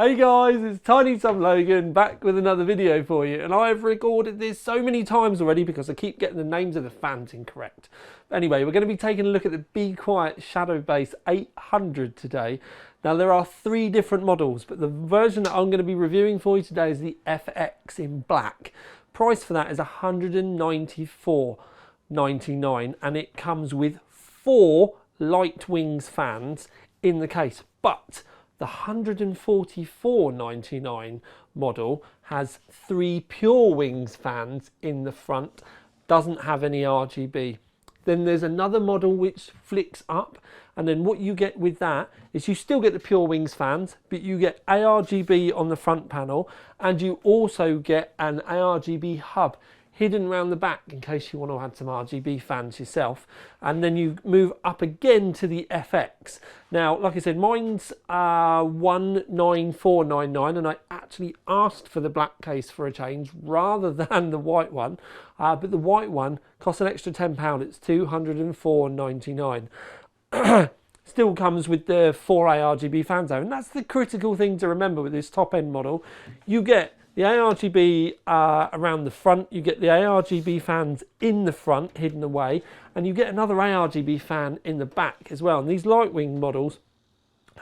Hey guys, it's Tiny Sub Logan back with another video for you, and I have recorded this so many times already because I keep getting the names of the fans incorrect. Anyway, we're going to be taking a look at the BeQuiet ShadowBase 800 today. Now there are three different models, but the version that I'm going to be reviewing for you today is the FX in black. Price for that is $194.99, and it comes with 4 light wings fans in the case, but the $144.99 model has 3 pure wings fans in the front, doesn't have any RGB. Then there's another model which flicks up, and then what you get with that is you still get the pure wings fans, but you get ARGB on the front panel, and you also get an ARGB hub hidden around the back in case you want to add some RGB fans yourself. And then you move up again to the FX. Now, like I said, mine's $194.99, and I actually asked for the black case for a change rather than the white one. But the white one costs an extra £10. It's $204.99. Still comes with the 4 ARGB fans though, and that's the critical thing to remember with this top end model. You get the ARGB around the front, you get the ARGB fans in the front hidden away, and you get another ARGB fan in the back as well. And these light wing models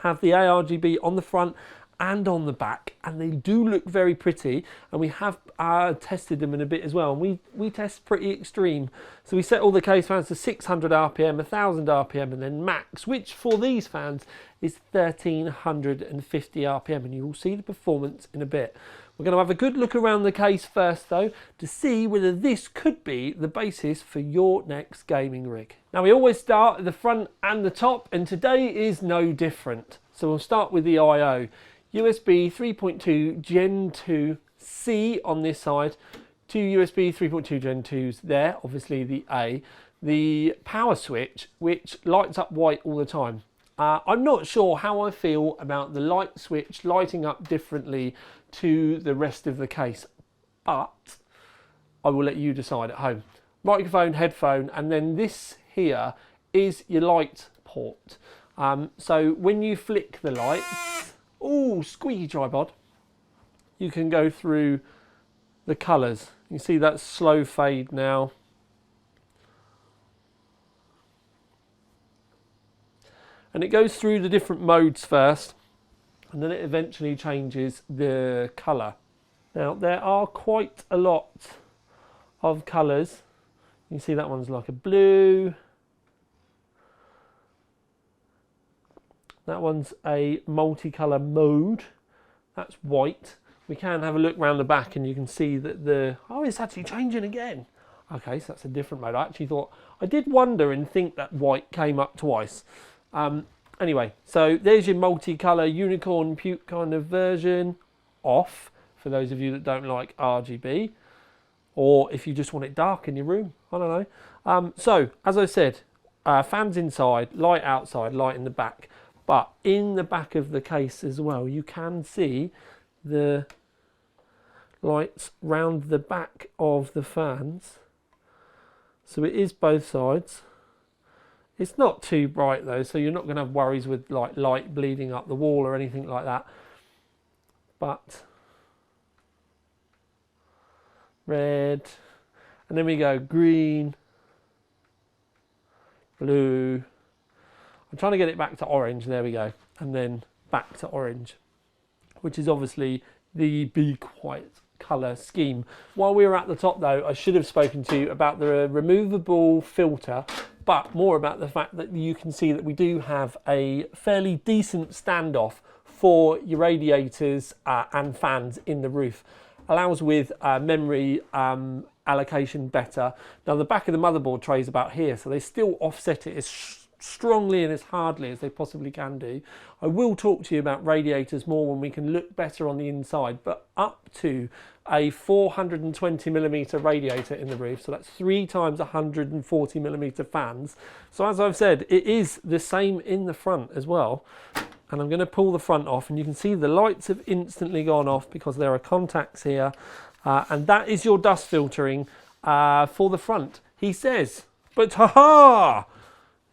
have the ARGB on the front and on the back, and they do look very pretty, and we have tested them in a bit as well, and we test pretty extreme. So we set all the case fans to 600 RPM, 1000 RPM, and then max, which for these fans is 1350 RPM, and you will see the performance in a bit. We're going to have a good look around the case first though, to see whether this could be the basis for your next gaming rig. Now we always start at the front and the top, and today is no different. So we'll start with the I/O. USB 3.2 Gen 2 C on this side, 2 USB 3.2 Gen 2s there, obviously the A. The power switch, which lights up white all the time. I'm not sure how I feel about the light switch lighting up differently to the rest of the case, but I will let you decide at home. Microphone, headphone, and then this here is your light port. So when you flick the lights, oh, squeaky tripod, you can go through the colours. You see that slow fade now. And it goes through the different modes first, and then it eventually changes the colour. Now there are quite a lot of colours. You can see that one's like a blue. That one's a multicolour mode. That's white. We can have a look around the back and you can see that oh, it's actually changing again. Okay, so that's a different mode. I actually thought, I did wonder and think that white came up twice. Anyway, so there's your multicolour unicorn puke kind of version off, for those of you that don't like RGB, or if you just want it dark in your room, I don't know. So, as I said, fans inside, light outside, light in the back, but in the back of the case as well, you can see the lights round the back of the fans. So it is both sides. It's not too bright though, so you're not going to have worries with like light bleeding up the wall or anything like that. But red, and then we go green, blue. I'm trying to get it back to orange, there we go, and then back to orange, which is obviously the BeQuiet colour scheme. While we were at the top though, I should have spoken to you about the removable filter, but more about the fact that you can see that we do have a fairly decent standoff for your radiators and fans in the roof. Allows with memory allocation better. Now the back of the motherboard tray is about here, so they still offset it as strongly and as hardly as they possibly can do. I will talk to you about radiators more when we can look better on the inside, but up to a 420mm radiator in the roof, so that's 3 times 140mm fans. So as I've said, it is the same in the front as well. And I'm going to pull the front off, and you can see the lights have instantly gone off because there are contacts here, and that is your dust filtering for the front, he says. But ha-ha!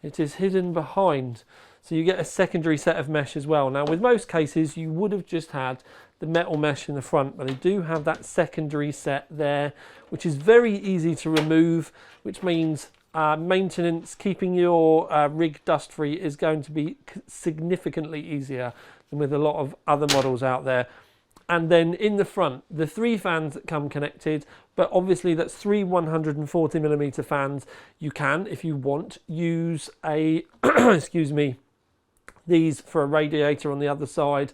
It is hidden behind. So you get a secondary set of mesh as well. Now with most cases you would have just had the metal mesh in the front, but they do have that secondary set there, which is very easy to remove, which means maintenance, keeping your rig dust free is going to be significantly easier than with a lot of other models out there. And then in the front, the 3 fans that come connected, but obviously that's 3 140mm fans. You can, if you want, use a excuse me, these for a radiator on the other side.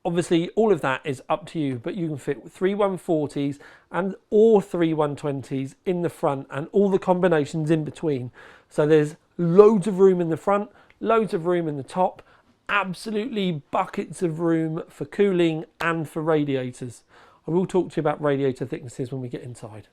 Obviously all of that is up to you, but you can fit 3 140s and or 3 120s in the front and all the combinations in between. So there's loads of room in the front, loads of room in the top, absolutely buckets of room for cooling and for radiators. I will talk to you about radiator thicknesses when we get inside.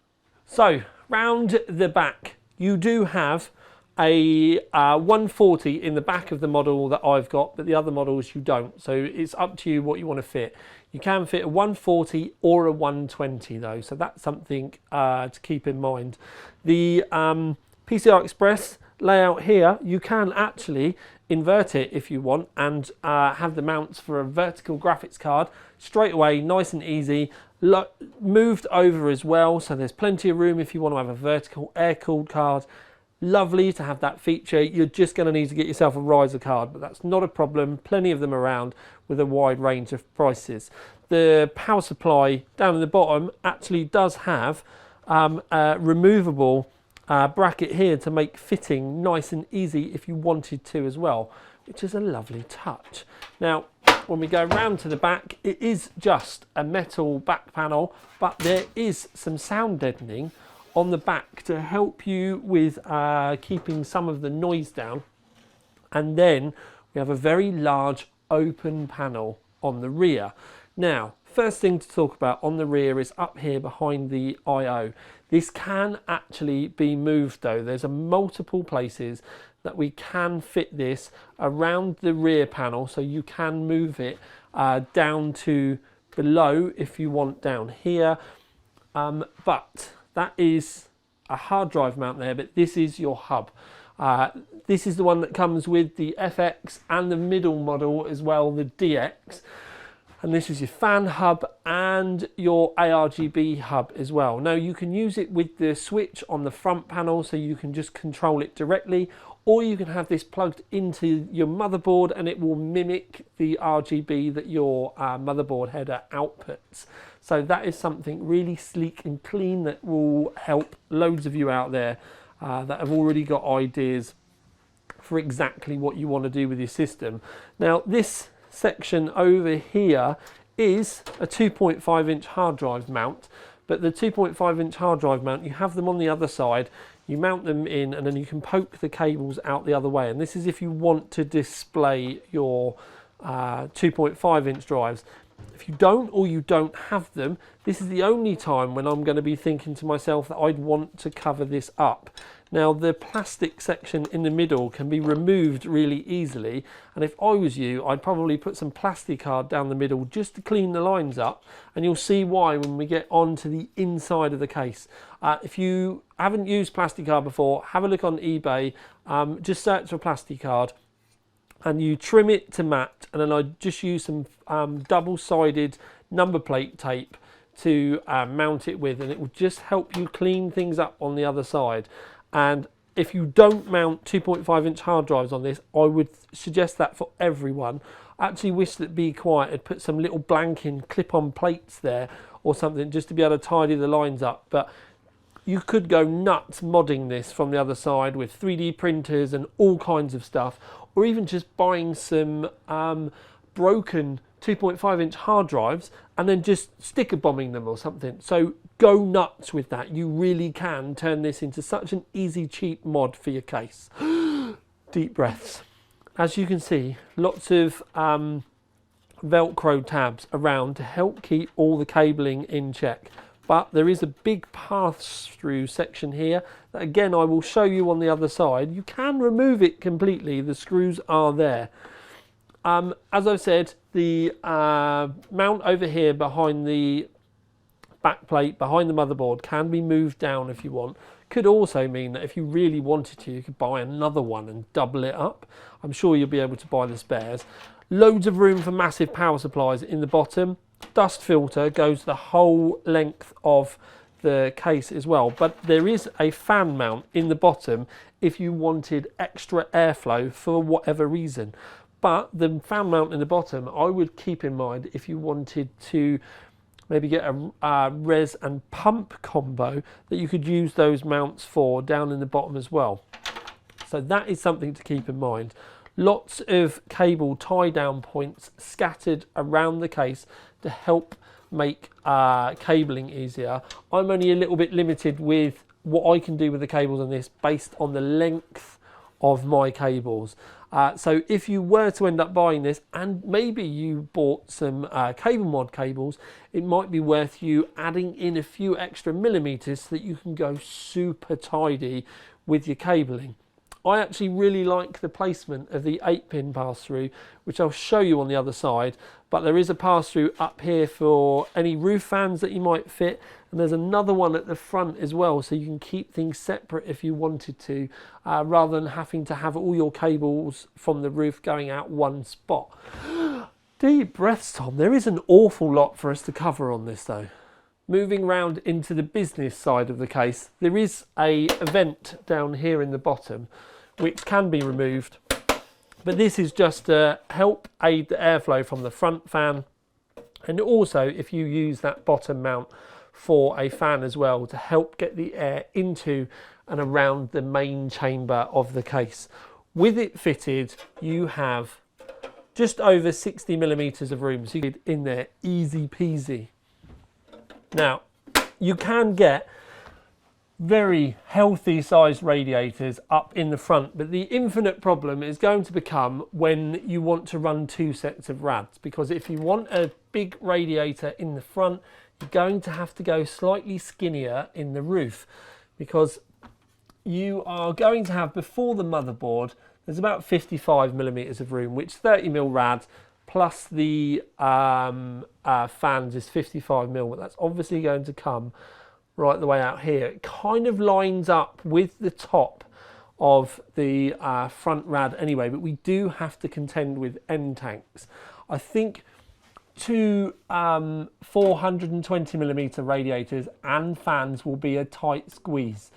So round the back, you do have a 140 in the back of the model that I've got, but the other models you don't. So it's up to you what you want to fit. You can fit a 140 or a 120 though, so that's something to keep in mind. The PCI Express layout here, you can actually invert it if you want and have the mounts for a vertical graphics card straight away, nice and easy. Moved over as well, so there's plenty of room if you want to have a vertical air-cooled card. Lovely to have that feature. You're just going to need to get yourself a riser card, but that's not a problem. Plenty of them around with a wide range of prices. The power supply down at the bottom actually does have a removable bracket here to make fitting nice and easy if you wanted to as well, which is a lovely touch. Now when we go round to the back, it is just a metal back panel, but there is some sound deadening on the back to help you with keeping some of the noise down. And then we have a very large open panel on the rear. Now, first thing to talk about on the rear is up here behind the I/O. This can actually be moved though. There's multiple places that we can fit this around the rear panel, so you can move it down to below if you want down here. But that is a hard drive mount there, but this is your hub. This is the one that comes with the FX and the middle model as well, the DX. And this is your fan hub and your ARGB hub as well. Now you can use it with the switch on the front panel, so you can just control it directly, or you can have this plugged into your motherboard and it will mimic the RGB that your motherboard header outputs. So that is something really sleek and clean that will help loads of you out there that have already got ideas for exactly what you want to do with your system. Now this section over here is a 2.5-inch hard drive mount, but the 2.5-inch hard drive mount, you have them on the other side, you mount them in and then you can poke the cables out the other way, and this is if you want to display your 2.5-inch drives. If you don't, or you don't have them, this is the only time when I'm going to be thinking to myself that I'd want to cover this up. Now the plastic section in the middle can be removed really easily, and if I was you, I'd probably put some plastic card down the middle just to clean the lines up, and you'll see why when we get on to the inside of the case. If you haven't used plastic card before, have a look on eBay, just search for plastic card and you trim it to matte, and then I just use some double-sided number plate tape to mount it with, and it will just help you clean things up on the other side. And if you don't mount 2.5-inch hard drives on this, I would suggest that for everyone. I actually wish that BeQuiet had put some little blanking clip-on plates there or something just to be able to tidy the lines up, but you could go nuts modding this from the other side with 3D printers and all kinds of stuff, or even just buying some broken 2.5-inch hard drives and then just sticker bombing them or something. So go nuts with that. You really can turn this into such an easy, cheap mod for your case. Deep breaths. As you can see, lots of Velcro tabs around to help keep all the cabling in check. But there is a big pass-through section here that, again, I will show you on the other side. You can remove it completely. The screws are there. As I've said, the mount over here behind the back plate, behind the motherboard, can be moved down if you want. Could also mean that if you really wanted to, you could buy another one and double it up. I'm sure you'll be able to buy the spares. Loads of room for massive power supplies in the bottom. Dust filter goes the whole length of the case as well, but there is a fan mount in the bottom if you wanted extra airflow for whatever reason. But the fan mount in the bottom, I would keep in mind if you wanted to maybe get a res and pump combo, that you could use those mounts for down in the bottom as well. So that is something to keep in mind. Lots of cable tie down points scattered around the case to help make cabling easier. I'm only a little bit limited with what I can do with the cables on this based on the length of my cables. So if you were to end up buying this and maybe you bought some cable mod cables, it might be worth you adding in a few extra millimeters so that you can go super tidy with your cabling. I actually really like the placement of the 8-pin pass-through, which I'll show you on the other side, but there is a pass-through up here for any roof fans that you might fit, and there's another one at the front as well, so you can keep things separate if you wanted to, rather than having to have all your cables from the roof going out one spot. Deep breaths, Tom. There is an awful lot for us to cover on this though. Moving round into the business side of the case, there is a vent down here in the bottom which can be removed, but this is just to help aid the airflow from the front fan, and also if you use that bottom mount for a fan as well to help get the air into and around the main chamber of the case. With it fitted, you have just over 60 millimeters of room, so you get in there easy peasy. Now, you can get very healthy sized radiators up in the front, but the infinite problem is going to become when you want to run two sets of rads, because if you want a big radiator in the front, you're going to have to go slightly skinnier in the roof, because you are going to have, before the motherboard, there's about 55 millimeters of room, which 30mm rad plus the fans is 55mm, but that's obviously going to come right the way out here. It kind of lines up with the top of the front rad anyway, but we do have to contend with end tanks. I think two 420mm radiators and fans will be a tight squeeze.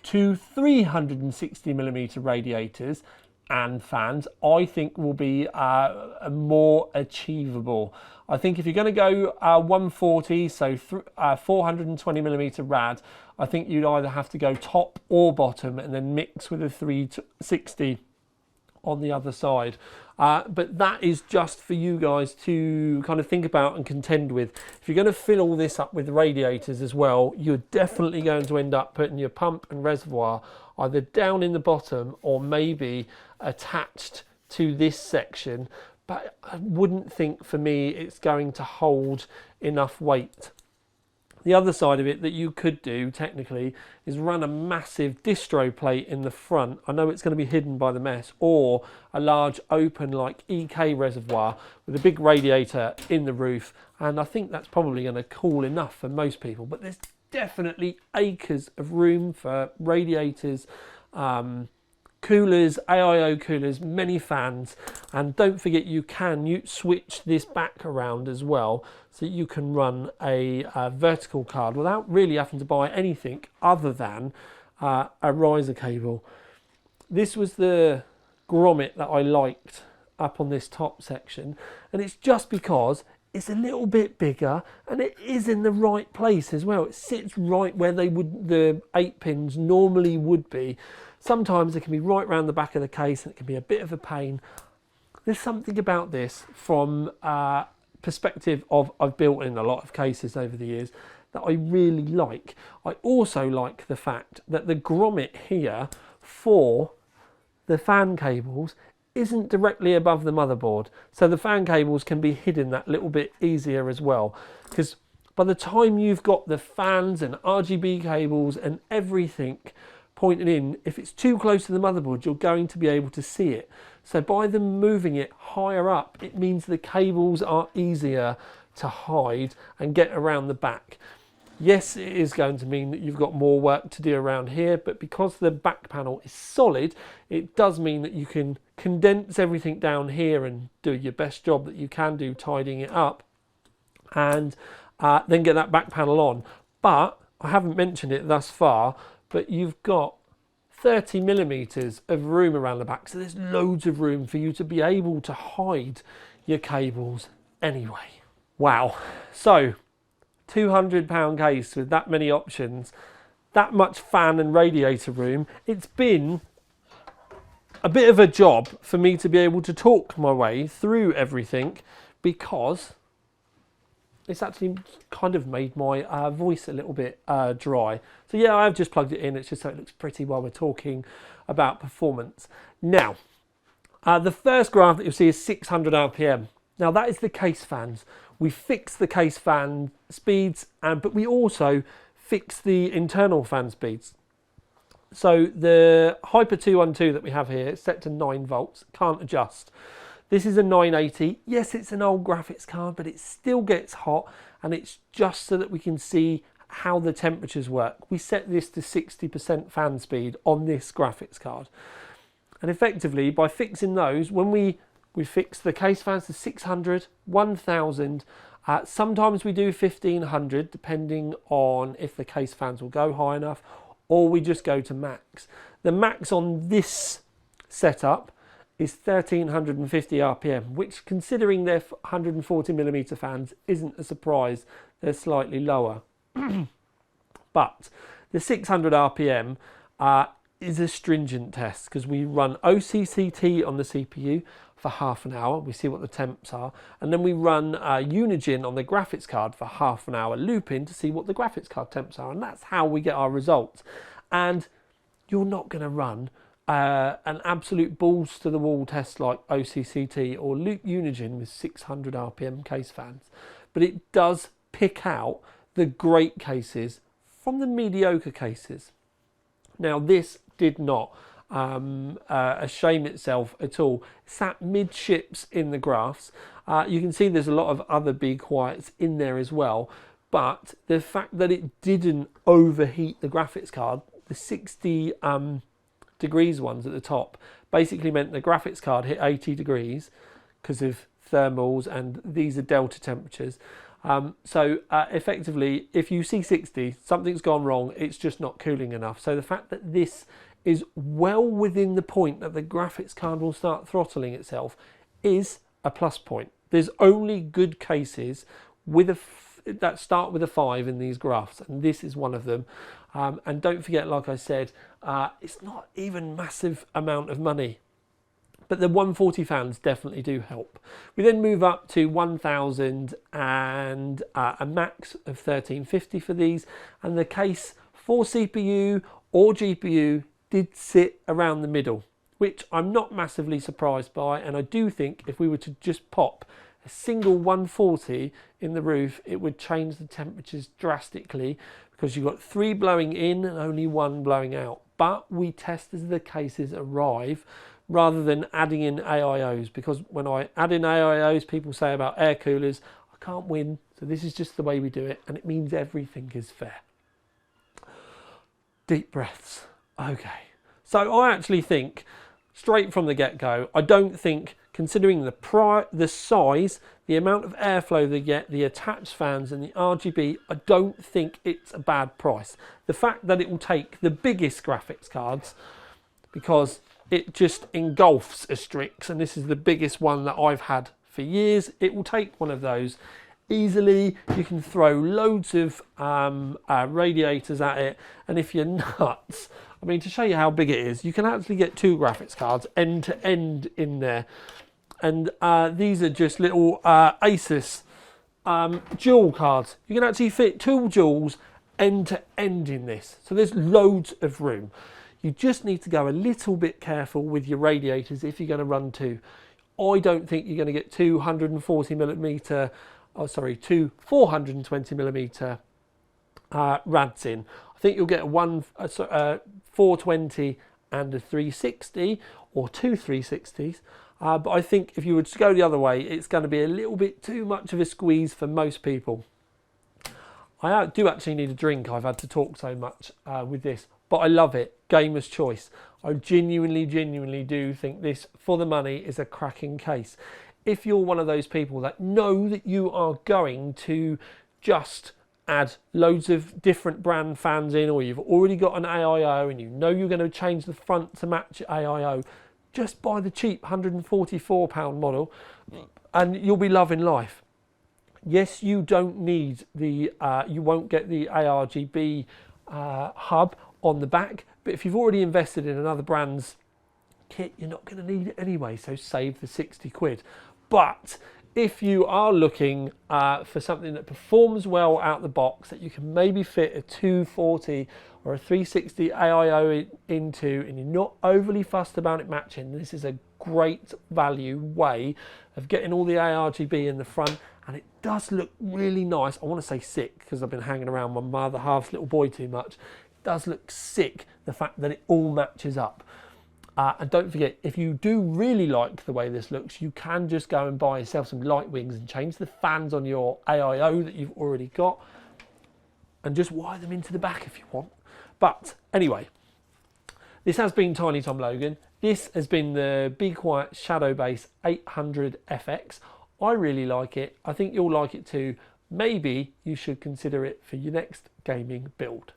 Two 360mm radiators and fans, I think, will be more achievable. I think if you're going to go 140, so 420mm rad, I think you'd either have to go top or bottom and then mix with a 360 on the other side. But that is just for you guys to kind of think about and contend with. If you're going to fill all this up with radiators as well, you're definitely going to end up putting your pump and reservoir either down in the bottom or maybe attached to this section. But I wouldn't think, for me, it's going to hold enough weight. The other side of it that you could do technically is run a massive distro plate in the front. I know it's going to be hidden by the mess, or a large open like EK reservoir with a big radiator in the roof, and I think that's probably going to cool enough for most people. But there's definitely acres of room for radiators, coolers, AIO coolers, many fans, and don't forget you can switch this back around as well, so you can run a vertical card without really having to buy anything other than a riser cable. This was the grommet that I liked up on this top section, and it's just because it's a little bit bigger and it is in the right place as well. It sits right where the 8 pins normally would be. Sometimes it can be right round the back of the case and it can be a bit of a pain. There's something about this from perspective of I've built in a lot of cases over the years that I really like. I also like the fact that the grommet here for the fan cables isn't directly above the motherboard, so the fan cables can be hidden that little bit easier as well, because by the time you've got the fans and RGB cables and everything pointed in, if it's too close to the motherboard, you're going to be able to see it. So by them moving it higher up, it means the cables are easier to hide and get around the back. Yes, it is going to mean that you've got more work to do around here, but because the back panel is solid, it does mean that you can condense everything down here and do your best job that you can do tidying it up, and then get that back panel on. But I haven't mentioned it thus far, but you've got 30 millimeters of room around the back, so there's loads of room for you to be able to hide your cables anyway. Wow, so £200 case with that many options, that much fan and radiator room. It's been a bit of a job for me to be able to talk my way through everything, because it's actually kind of made my voice a little bit dry. So yeah, I've just plugged it in. It's just so it looks pretty while we're talking about performance. Now, the first graph that you'll see is 600 RPM. Now that is the case fans. We fixed the case fan speeds, but we also fixed the internal fan speeds. So the Hyper 212 that we have here is set to 9 volts, can't adjust. This is a 980. Yes, it's an old graphics card, but it still gets hot, and it's just so that we can see how the temperatures work. We set this to 60% fan speed on this graphics card. And effectively, by fixing those, when we fix the case fans to 600, 1000, sometimes we do 1500, depending on if the case fans will go high enough, or we just go to max. The max on this setup is 1350 RPM, which, considering they're 140mm fans, isn't a surprise. They're slightly lower. But the 600 RPM is a stringent test, because we run OCCT on the CPU for half an hour. We see what the temps are, and then we run Unigine on the graphics card for half an hour looping to see what the graphics card temps are, and that's how we get our results. And you're not going to run an absolute balls to the wall test like OCCT or loop Unigine with 600 RPM case fans, but it does pick out the great cases from the mediocre cases. Now this did not shame itself at all. It sat midships in the graphs. You can see there's a lot of other BeQuiets in there as well, but the fact that it didn't overheat the graphics card, the 60 degrees ones at the top, basically meant the graphics card hit 80 degrees because of thermals, and these are delta temperatures. So effectively, if you see 60, something's gone wrong. It's just not cooling enough. So the fact that this is well within the point that the graphics card will start throttling itself is a plus point. There's only good cases with that start with a 5 in these graphs, and this is one of them. And don't forget, like I said, it's not even massive amount of money, but the 140 fans definitely do help. We then move up to 1000 and a max of 1350 for these, and the case for CPU or GPU did sit around the middle, which I'm not massively surprised by. And I do think if we were to just pop a single 140 in the roof, it would change the temperatures drastically, because you've got 3 blowing in and only 1 blowing out. But we test as the cases arrive, rather than adding in AIOs, because when I add in AIOs, people say about air coolers, I can't win. So this is just the way we do it, and it means everything is fair. Deep breaths. Okay, so I actually think, straight from the get-go, I don't think, considering the size, the amount of airflow they get, the attached fans and the RGB, I don't think it's a bad price. The fact that it will take the biggest graphics cards, because it just engulfs a Strix, and this is the biggest one that I've had for years. It will take one of those easily. You can throw loads of radiators at it, and if you're nuts, I mean, to show you how big it is, you can actually get 2 graphics cards end to end in there. And these are just little Asus dual cards. You can actually fit 2 duals end to end in this. So there's loads of room. You just need to go a little bit careful with your radiators if you're going to run 2. I don't think you're going to get 2 420mm rads in. I think you'll get a 420 and a 360, or 2 360s. But I think if you were to go the other way, it's going to be a little bit too much of a squeeze for most people. I do actually need a drink. I've had to talk so much with this, but I love it. Gamer's choice. I genuinely do think this, for the money, is a cracking case. If you're one of those people that know that you are going to just add loads of different brand fans in, or you've already got an AIO and you know you're going to change the front to match AIO, just buy the cheap £144 model and you'll be loving life. Yes, you don't need the, you won't get the ARGB hub on the back, but if you've already invested in another brand's kit, you're not going to need it anyway, so save the 60 quid. But if you are looking for something that performs well out the box, that you can maybe fit a 240 or a 360 AIO into, and you're not overly fussed about it matching, this is a great value way of getting all the ARGB in the front, and it does look really nice. I want to say sick because I've been hanging around my other half's little boy too much. It does look sick, the fact that it all matches up. And don't forget, if you do really like the way this looks, you can just go and buy yourself some light wings and change the fans on your AIO that you've already got and just wire them into the back if you want. But anyway, this has been Tiny Tom Logan. This has been the BeQuiet ShadowBase 800 FX. I really like it. I think you'll like it too. Maybe you should consider it for your next gaming build.